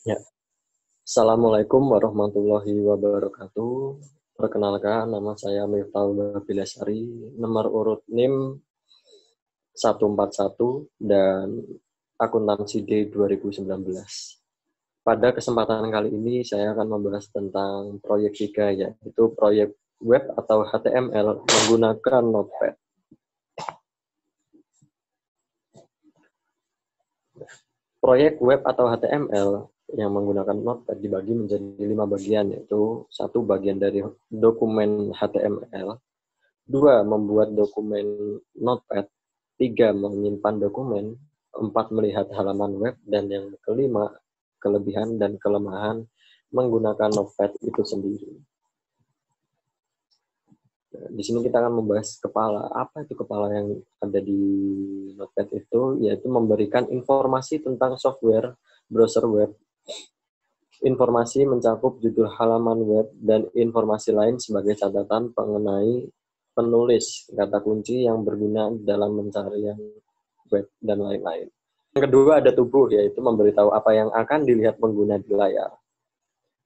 Ya, Assalamualaikum warahmatullahi wabarakatuh. Perkenalkan, nama saya Miftahul Bilasari, nomor urut NIM 141 dan akuntansi D 2019. Pada kesempatan kali ini saya akan membahas tentang proyek 3, yaitu proyek web atau HTML menggunakan Notepad. Proyek web atau HTML yang menggunakan Notepad dibagi menjadi 5 bagian, yaitu 1 bagian dari dokumen HTML, 2 membuat dokumen Notepad, 3 menyimpan dokumen, 4 melihat halaman web, dan yang kelima kelebihan dan kelemahan menggunakan Notepad itu sendiri. Di sini kita akan membahas kepala. Apa itu kepala yang ada di Notepad itu? Yaitu memberikan informasi tentang software, browser web. Informasi mencakup judul halaman web dan informasi lain sebagai catatan mengenai penulis, kata kunci yang berguna dalam pencarian web, dan lain-lain. Yang kedua ada tubuh, yaitu memberitahu apa yang akan dilihat pengguna di layar.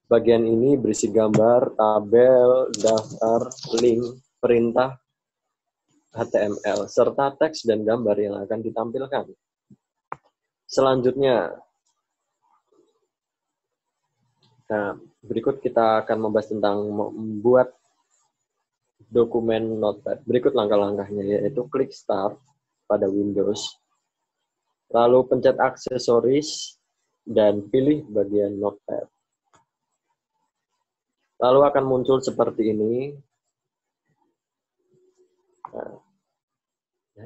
Bagian ini berisi gambar, tabel, daftar, link, perintah HTML, serta teks dan gambar yang akan ditampilkan. Selanjutnya, berikut kita akan membahas tentang membuat dokumen Notepad. Berikut langkah-langkahnya, yaitu klik Start pada Windows, lalu pencet aksesoris, dan pilih bagian Notepad. Lalu akan muncul seperti ini. Nah,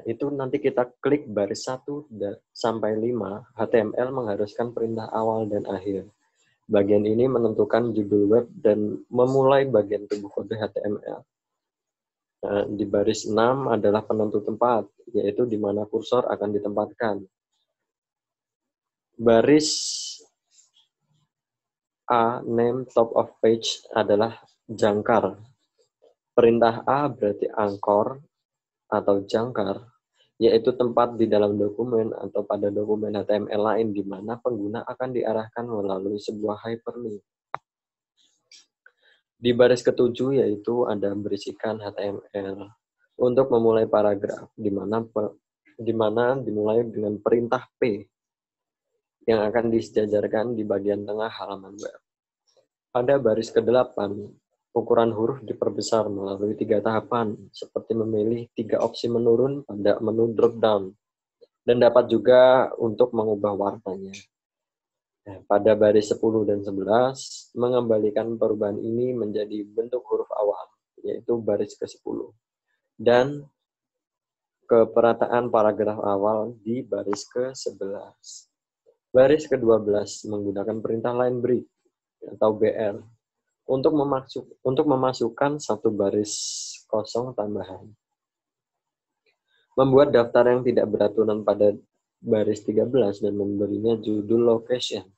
itu nanti kita klik baris 1 sampai 5. HTML mengharuskan perintah awal dan akhir. Bagian ini menentukan judul web dan memulai bagian tubuh kode HTML. Nah, di baris 6 adalah penentu tempat, yaitu di mana kursor akan ditempatkan. Baris A, name top of page, adalah jangkar. Perintah A berarti angkor atau jangkar, yaitu tempat di dalam dokumen atau pada dokumen HTML lain di mana pengguna akan diarahkan melalui sebuah hyperlink. Di baris ketujuh yaitu ada berisikan HTML. Untuk memulai paragraf, di mana dimulai dengan perintah P yang akan disejajarkan di bagian tengah halaman web. Pada baris ke-8, ukuran huruf diperbesar melalui 3 tahapan, seperti memilih 3 opsi menurun pada menu drop-down, dan dapat juga untuk mengubah warnanya. Nah, pada baris 10 dan 11, mengembalikan perubahan ini menjadi bentuk huruf awal, yaitu baris ke-10, dan keperataan paragraf awal di baris ke-11. Baris ke-12 menggunakan perintah line break atau BR untuk memasukkan 1 baris kosong tambahan. Membuat daftar yang tidak beraturan pada baris 13 dan memberinya judul location.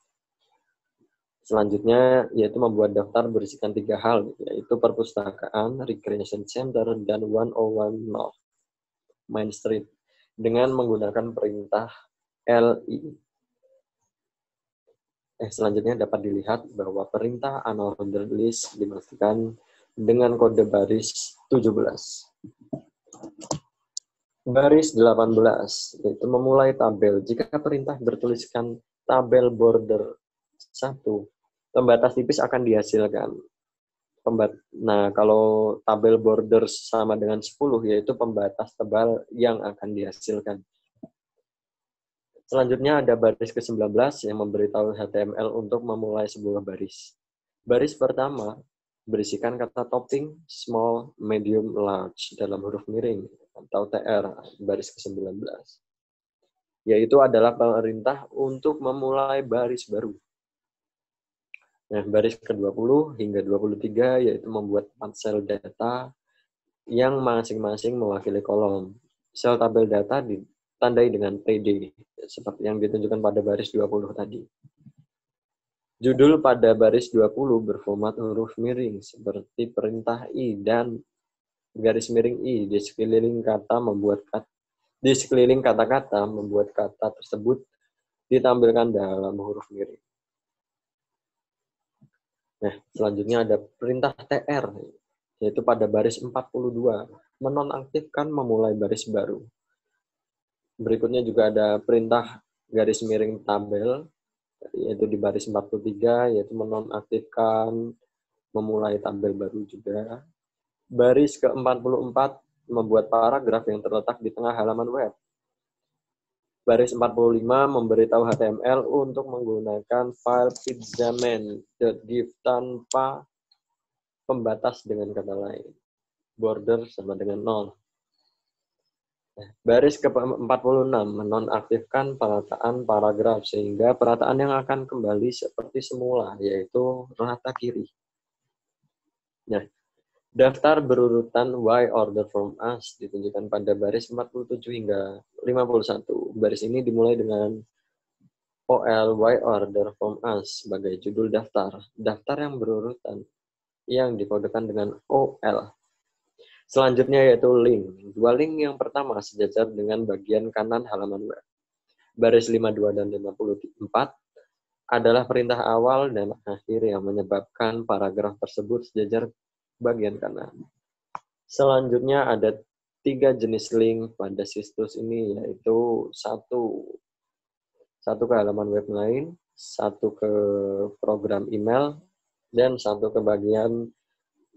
Selanjutnya yaitu membuat daftar berisikan 3 hal, yaitu perpustakaan, recreation center, dan 101 North Main Street dengan menggunakan perintah LI. Selanjutnya dapat dilihat bahwa perintah unordered list dimasukkan dengan kode baris 17. Baris 18, yaitu memulai tabel. Jika perintah bertuliskan tabel border 1, pembatas tipis akan dihasilkan. Nah, kalau tabel border sama dengan 10, yaitu pembatas tebal yang akan dihasilkan. Selanjutnya ada baris ke-19 yang memberitahu HTML untuk memulai sebuah baris. Baris pertama berisikan kata topping small, medium, large dalam huruf miring atau TR, baris ke-19. Yaitu adalah perintah untuk memulai baris baru. Nah, baris ke-20 hingga 23 yaitu membuat 4 sel data yang masing-masing mewakili kolom. Sel tabel data ditandai dengan TD, seperti yang ditunjukkan pada baris 20 tadi. Judul pada baris 20 berformat huruf miring, seperti perintah I dan garis miring I di sekeliling kata-kata membuat kata tersebut ditampilkan dalam huruf miring. Nah, selanjutnya ada perintah TR, yaitu pada baris 42, menonaktifkan memulai baris baru. Berikutnya juga ada perintah garis miring tabel, yaitu di baris 43, yaitu menonaktifkan memulai tabel baru juga. Baris ke-44, membuat paragraf yang terletak di tengah halaman web. Baris 45 memberitahu HTML untuk menggunakan file pizzaman.gif tanpa pembatas dengan kata lain. Border sama dengan 0. Baris ke-46 menonaktifkan perataan paragraf sehingga perataan yang akan kembali seperti semula, yaitu rata kiri. Nah, daftar berurutan Y order from us ditunjukkan pada baris 47 hingga 51. Baris ini dimulai dengan OL Y order from us sebagai judul daftar. Daftar yang berurutan yang dikodekan dengan OL. Selanjutnya yaitu link. Dua link yang pertama sejajar dengan bagian kanan halaman web. Baris 52 dan 54 adalah perintah awal dan akhir yang menyebabkan paragraf tersebut sejajar bagian kanan. Selanjutnya ada 3 jenis link pada situs ini, yaitu satu ke halaman web lain, satu ke program email, dan satu ke bagian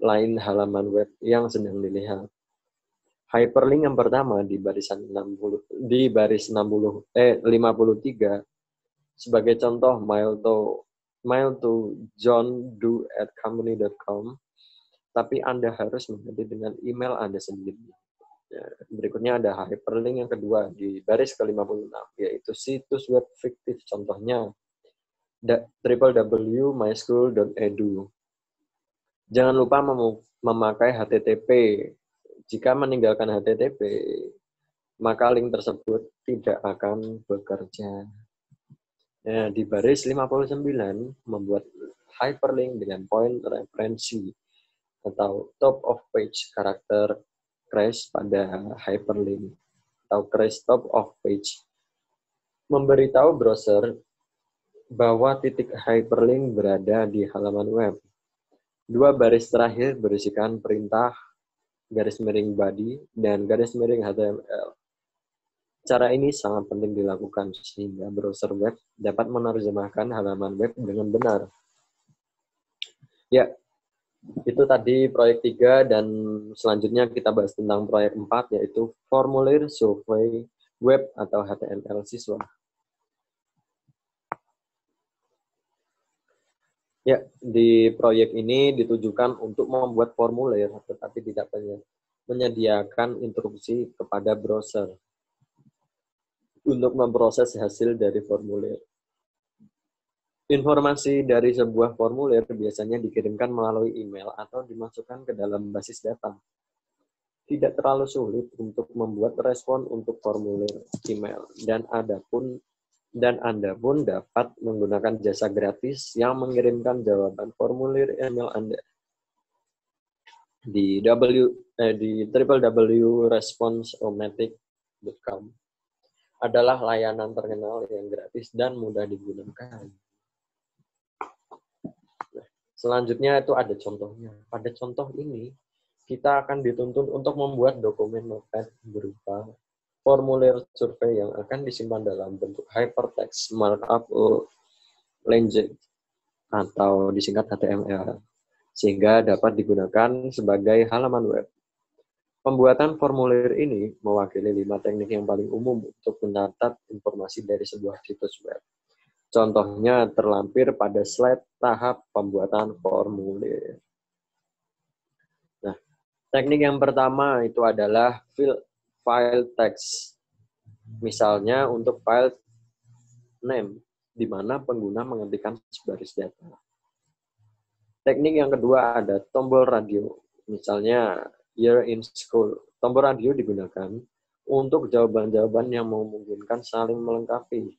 lain halaman web yang sedang dilihat. Hyperlink yang pertama di baris 53 sebagai contoh mail to johndoe@company.com, tapi Anda harus mengganti dengan email Anda sendiri. Berikutnya ada hyperlink yang kedua di baris ke-56, yaitu situs web fiktif, contohnya www.myschool.edu. Jangan lupa memakai HTTP. Jika meninggalkan HTTP, maka link tersebut tidak akan bekerja. Nah, di baris 59, membuat hyperlink dengan point referensi atau top of page karakter crash pada hyperlink atau crash top of page. Memberitahu browser bahwa titik hyperlink berada di halaman web. Dua baris terakhir berisikan perintah garis miring body dan garis miring HTML. Cara ini sangat penting dilakukan sehingga browser web dapat menerjemahkan halaman web dengan benar. Ya, itu tadi proyek 3 dan selanjutnya kita bahas tentang proyek 4, yaitu formulir survei web atau HTML siswa. Ya, di proyek ini ditujukan untuk membuat formulir, tetapi tidak menyediakan instruksi kepada browser untuk memproses hasil dari formulir. Informasi dari sebuah formulir biasanya dikirimkan melalui email atau dimasukkan ke dalam basis data. Tidak terlalu sulit untuk membuat respon untuk formulir email, dan Anda pun dapat menggunakan jasa gratis yang mengirimkan jawaban formulir email Anda di www.responsomatic.com. Adalah layanan terkenal yang gratis dan mudah digunakan. Selanjutnya itu ada contohnya. Pada contoh ini, kita akan dituntut untuk membuat dokumen notepad berupa formulir survei yang akan disimpan dalam bentuk hypertext markup language atau disingkat HTML, sehingga dapat digunakan sebagai halaman web. Pembuatan formulir ini mewakili 5 teknik yang paling umum untuk mencatat informasi dari sebuah situs web. Contohnya terlampir pada slide tahap pembuatan formulir. Nah, teknik yang pertama itu adalah file text. Misalnya untuk file name, di mana pengguna mengetikkan sebaris data. Teknik yang kedua ada tombol radio. Misalnya, You're in school. Tombol radio digunakan untuk jawaban-jawaban yang memungkinkan saling melengkapi.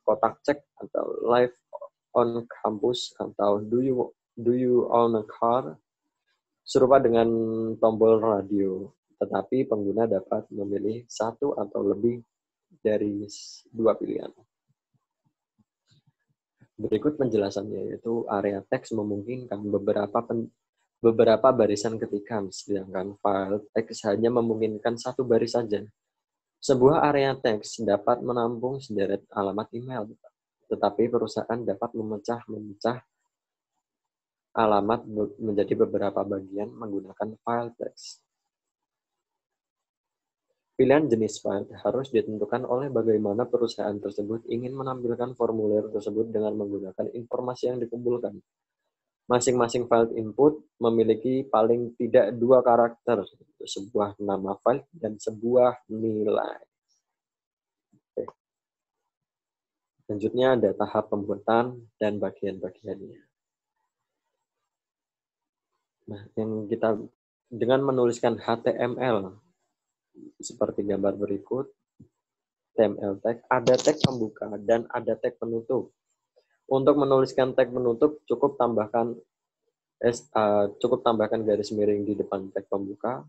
Kotak cek atau live on campus atau do you own a car serupa dengan tombol radio, tetapi pengguna dapat memilih satu atau lebih dari 2 pilihan. Berikut penjelasannya, yaitu area teks memungkinkan beberapa barisan ketikan, sedangkan file teks hanya memungkinkan satu baris saja. Sebuah area teks dapat menampung sederet alamat email, tetapi perusahaan dapat memecah alamat menjadi beberapa bagian menggunakan file teks. Pilihan jenis file harus ditentukan oleh bagaimana perusahaan tersebut ingin menampilkan formulir tersebut dengan menggunakan informasi yang dikumpulkan. Masing-masing file input memiliki paling tidak 2 karakter, sebuah nama file dan sebuah nilai. Oke. Selanjutnya ada tahap pembuatan dan bagian-bagiannya. Nah, yang kita dengan menuliskan HTML seperti gambar berikut, HTML tag, ada tag pembuka dan ada tag penutup. Untuk menuliskan tag penutup cukup tambahkan garis miring di depan tag pembuka.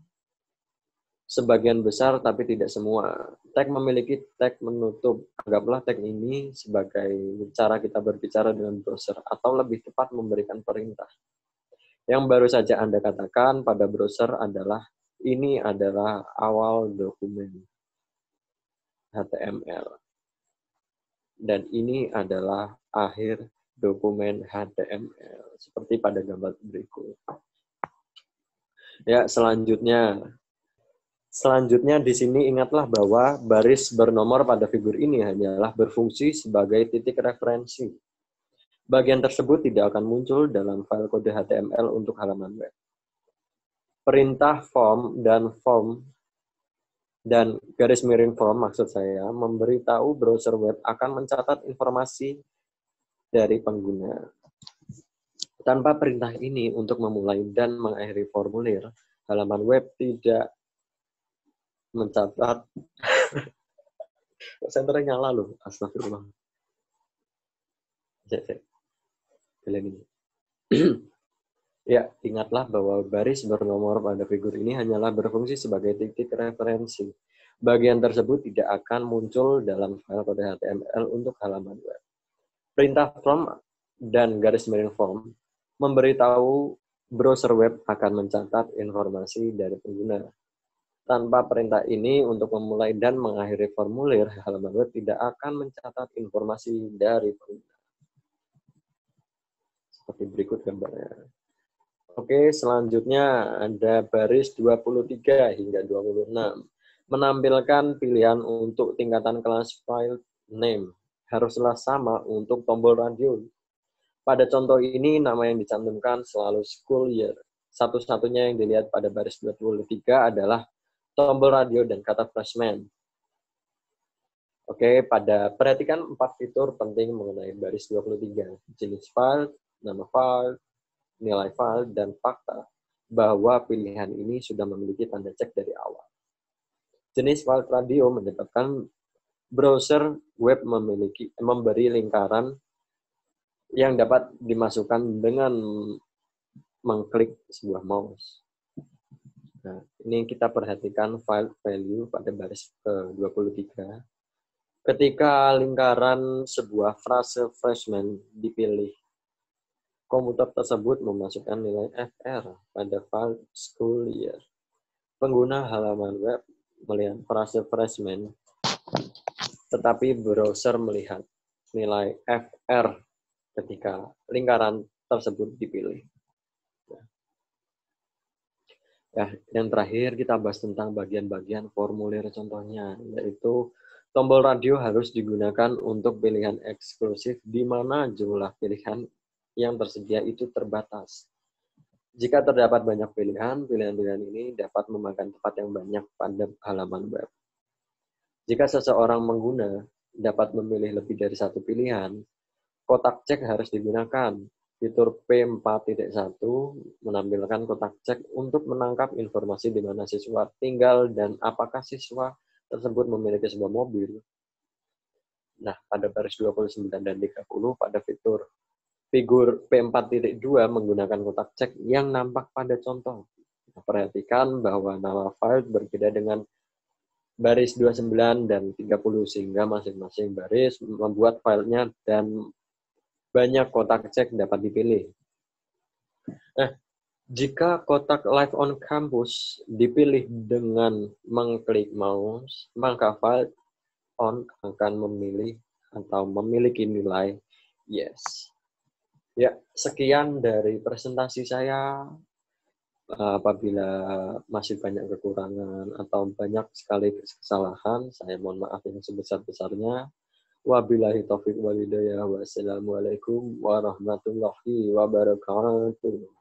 Sebagian besar tapi tidak semua. Tag memiliki tag menutup. Anggaplah tag ini sebagai cara kita berbicara dengan browser atau lebih tepat memberikan perintah. Yang baru saja Anda katakan pada browser adalah ini adalah awal dokumen HTML. Dan ini adalah akhir dokumen HTML. Seperti pada gambar berikut. Ya, Selanjutnya di sini ingatlah bahwa baris bernomor pada figur ini hanyalah berfungsi sebagai titik referensi. Bagian tersebut tidak akan muncul dalam file kode HTML untuk halaman web. Perintah form dan garis miring form maksud saya memberitahu browser web akan mencatat informasi dari pengguna. Tanpa perintah ini untuk memulai dan mengakhiri formulir, halaman web tidak mencatat. Senter nyala loh, astagfirullah. Ini. Ya, ingatlah bahwa baris bernomor pada figur ini hanyalah berfungsi sebagai titik referensi. Bagian tersebut tidak akan muncul dalam file kode HTML untuk halaman web. Perintah form dan garis miring form memberitahu browser web akan mencatat informasi dari pengguna. Tanpa perintah ini untuk memulai dan mengakhiri formulir, halaman web tidak akan mencatat informasi dari pengguna. Seperti berikut gambarnya. Oke, selanjutnya ada baris 23 hingga 26. Menampilkan pilihan untuk tingkatan kelas file name. Haruslah sama untuk tombol radio. Pada contoh ini, nama yang dicantumkan selalu school year. Satu-satunya yang dilihat pada baris 23 adalah tombol radio dan kata freshman. Oke, perhatikan 4 fitur penting mengenai baris 23. Jenis file, nama file, nilai file, dan fakta bahwa pilihan ini sudah memiliki tanda cek dari awal. Jenis file radio menyebabkan browser web memberi lingkaran yang dapat dimasukkan dengan mengklik sebuah mouse. Nah, ini kita perhatikan file value pada baris ke-23. Ketika lingkaran sebuah frase freshman dipilih, komputer tersebut memasukkan nilai FR pada file school year. Pengguna halaman web melihat frase freshman, tetapi browser melihat nilai FR ketika lingkaran tersebut dipilih. Ya, yang terakhir kita bahas tentang bagian-bagian formulir contohnya, yaitu tombol radio harus digunakan untuk pilihan eksklusif di mana jumlah pilihan yang tersedia itu terbatas. Jika terdapat banyak pilihan ini dapat memakan tempat yang banyak pada halaman web. Jika seseorang pengguna dapat memilih lebih dari satu pilihan, kotak cek harus digunakan. Fitur P4.1 menampilkan kotak cek untuk menangkap informasi di mana siswa tinggal dan apakah siswa tersebut memiliki sebuah mobil. Nah, pada baris 29 dan 30 pada figur P4.2 menggunakan kotak cek yang nampak pada contoh. Perhatikan bahwa nama file berbeda dengan baris 29 dan 30 sehingga masing-masing baris membuat filenya dan banyak kotak cek dapat dipilih. Nah, jika kotak Live on Campus dipilih dengan mengklik mouse, maka file on akan memilih atau memiliki nilai yes. Ya, sekian dari presentasi saya. Apabila masih banyak kekurangan atau banyak sekali kesalahan, saya mohon maaf yang sebesar-besarnya. Wabillahi taufiq wal hidayah. Wassalamualaikum warahmatullahi wabarakatuh.